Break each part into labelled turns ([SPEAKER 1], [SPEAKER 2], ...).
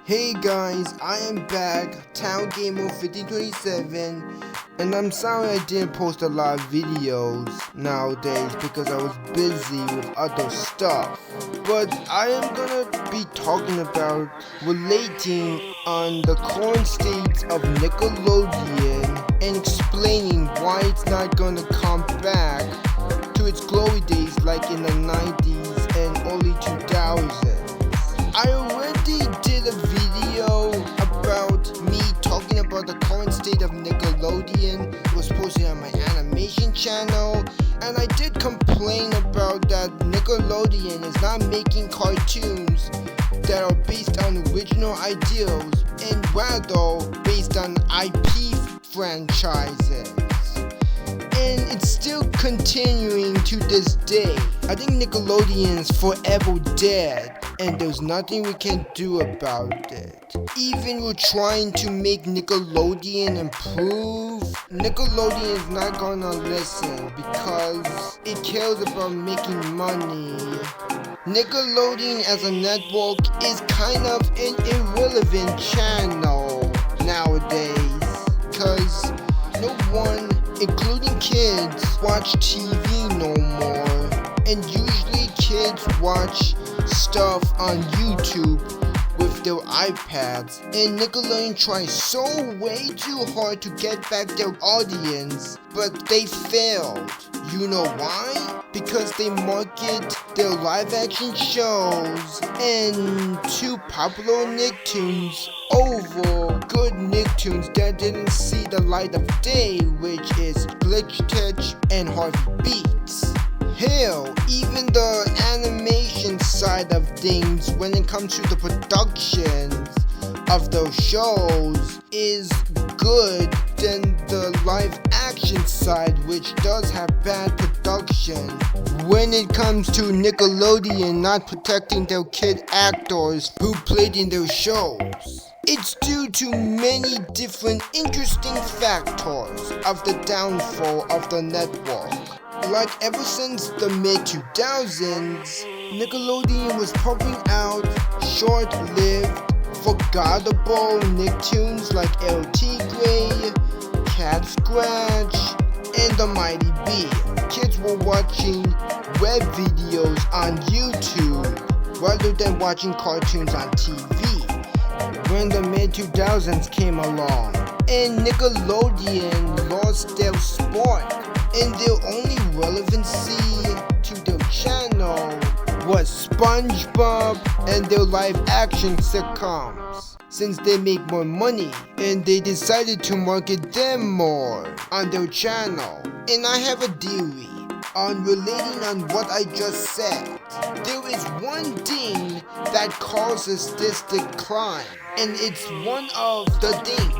[SPEAKER 1] Hey guys, I am back, Town Gamer 5027, and I'm sorry I didn't post a lot of videos nowadays because I was busy with other stuff. But I am gonna be talking about relating on the current state of Nickelodeon and explaining why it's not gonna come back to its glory days like in the 90s and early 2000s. I already did a video about me talking about the current state of Nickelodeon. It was posted on my animation channel, and I did complain about that Nickelodeon is not making cartoons that are based on original ideals and rather based on IP franchises. And it's still continuing to this day. I think Nickelodeon is forever dead, and there's nothing we can do about it. Even we're trying to make Nickelodeon improve, Nickelodeon is not gonna listen because it cares about making money. Nickelodeon as a network is kind of an irrelevant channel nowadays, because no one, including kids, watch TV no more, and usually kids watch stuff on YouTube with their iPads, and Nickelodeon tries so way too hard to get back their audience, but they failed. You know why? Because they market their live action shows and too popular Nicktoons over good Nicktoons that didn't see the light of day, which is Glitch Titch and Harvey Beats. Hell, even the animation side of things when it comes to the productions of those shows is good than the live action side, which does have bad production. When it comes to Nickelodeon not protecting their kid actors who played in their shows, it's due to many different interesting factors of the downfall of the network. Like ever since the mid-2000s, Nickelodeon was pumping out short-lived, forgettable Nicktoons like LT Gray, Cat Scratch, and The Mighty Bee. Kids were watching web videos on YouTube rather than watching cartoons on TV when the mid-2000s came along, and Nickelodeon lost their spark, and their only relevancy to their channel was SpongeBob and their live action sitcoms, since they make more money, and they decided to market them more on their channel. And I have a theory on relating on what I just said. There is one thing that causes this decline, and it's one of the things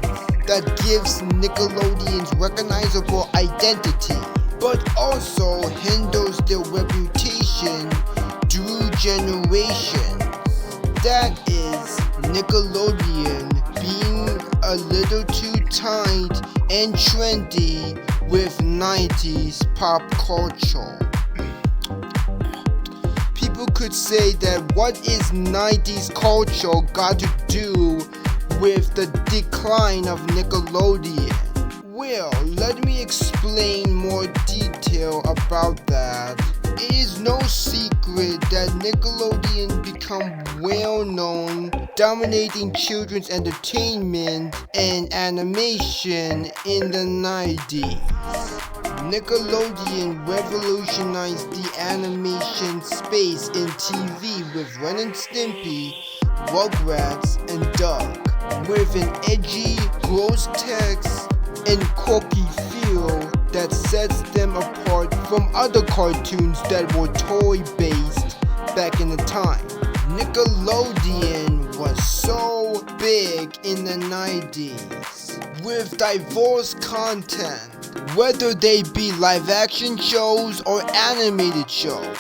[SPEAKER 1] that gives Nickelodeon's recognizable identity, but also hinders their reputation through generations. That is Nickelodeon being a little too tight and trendy with 90s pop culture. People could say that what is 90s culture got to do with the decline of Nickelodeon? Well, let me explain more detail about that. It is no secret that Nickelodeon became well known, dominating children's entertainment and animation in the 90s. Nickelodeon revolutionized the animation space in TV with Ren and Stimpy, Rugrats, and Doug, with an edgy, gross text and quirky feel that sets them apart from other cartoons that were toy-based back in the time. Nickelodeon was so big in the 90s with diverse content, whether they be live-action shows or animated shows.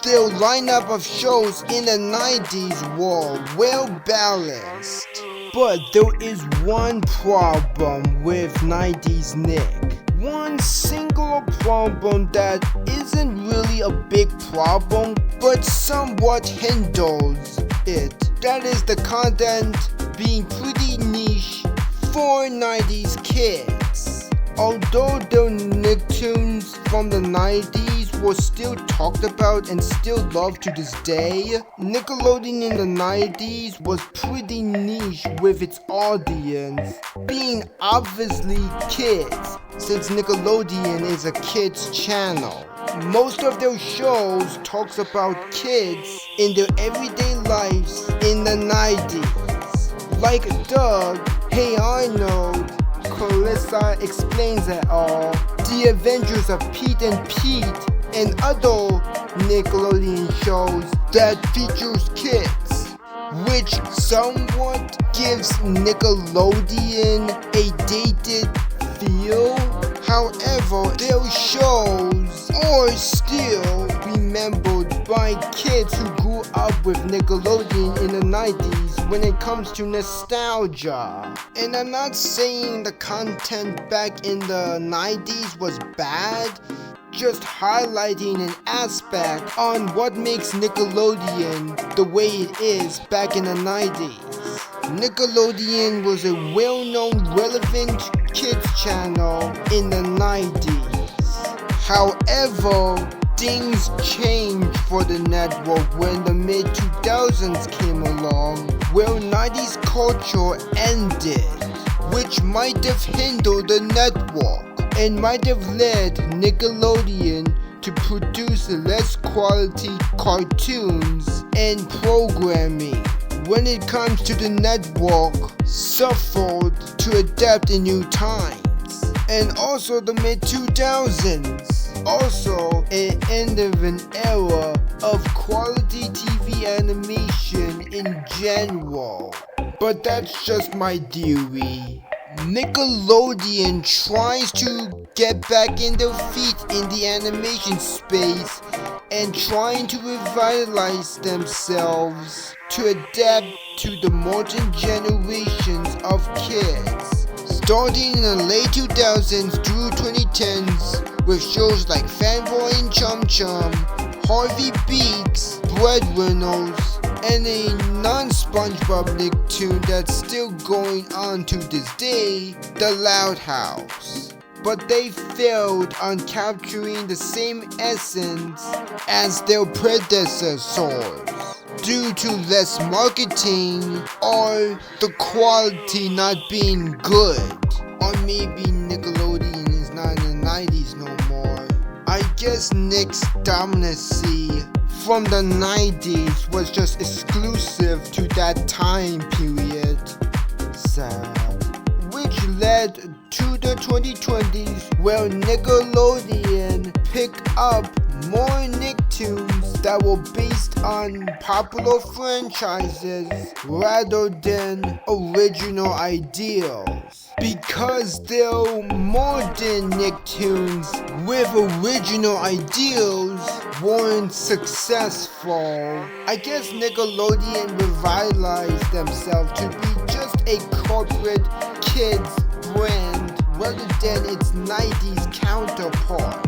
[SPEAKER 1] Their lineup of shows in the 90s were well balanced. But there is one problem with 90s Nick. One single problem that isn't really a big problem, but somewhat hinders it. that is the content being pretty niche for 90s kids. Although the Nicktoons from the 90s was still talked about and still loved to this day, Nickelodeon in the 90s was pretty niche with its audience, being obviously kids, since Nickelodeon is a kids channel. Most of their shows talks about kids in their everyday lives in the 90s, like Doug, Hey Arnold, Carissa Explains It All, The Adventures of Pete and Pete, and other Nickelodeon shows that features kids, which somewhat gives Nickelodeon a dated feel. However, their shows are still remembered by kids who grew up with Nickelodeon in the 90s when it comes to nostalgia. And I'm not saying the content back in the 90s was bad, just highlighting an aspect on what makes Nickelodeon the way it is back in the 90s. Nickelodeon was a well-known, relevant kids channel in the 90s. However, things changed for the network when the mid-2000s came along, where 90s culture ended, which might have hindered the network and might have led Nickelodeon to produce less quality cartoons and programming. When it comes to the network, suffered to adapt in new times. And also the mid-2000s, also an end of an era of quality TV animation in general. But that's just my theory. Nickelodeon tries to get back in their feet in the animation space and trying to revitalize themselves to adapt to the modern generations of kids, starting in the late 2000s through 2010s with shows like Fanboy and Chum Chum, Harvey Beaks, Breadwinners, and a non-SpongeBob Nicktoon that's still going on to this day, The Loud House. But they failed on capturing the same essence as their predecessors due to less marketing or the quality not being good. Or maybe Nickelodeon is not in the 90s no more. I guess Nick's dominancy from the 90s was just exclusive to that time period. Sad. Which led to the 2020s where Nickelodeon picked up more Nicktoons that were based on popular franchises rather than original ideals. Because they're modern Nicktoons with original ideals weren't successful. I guess Nickelodeon revitalized themselves to be just a corporate kids brand rather than its 90s counterpart.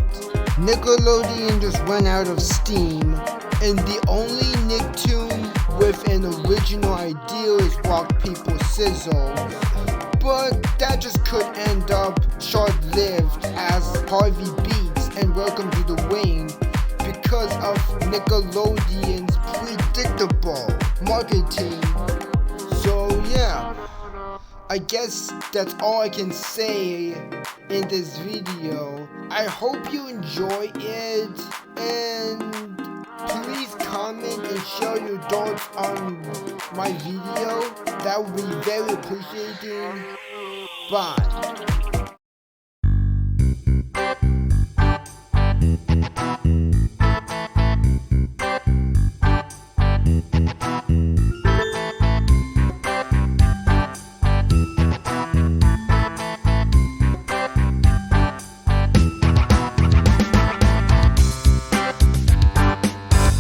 [SPEAKER 1] Nickelodeon just ran out of steam, and the only Nicktoon with an original idea is Rock Paper Scissors. But that just could end up short-lived as Harvey Beaks and Welcome to the Wing because of Nickelodeon's predictable marketing. So yeah, I guess that's all I can say in this video. I hope you enjoy it, and please comment and share your thoughts on my video. That would be very appreciating. Bye.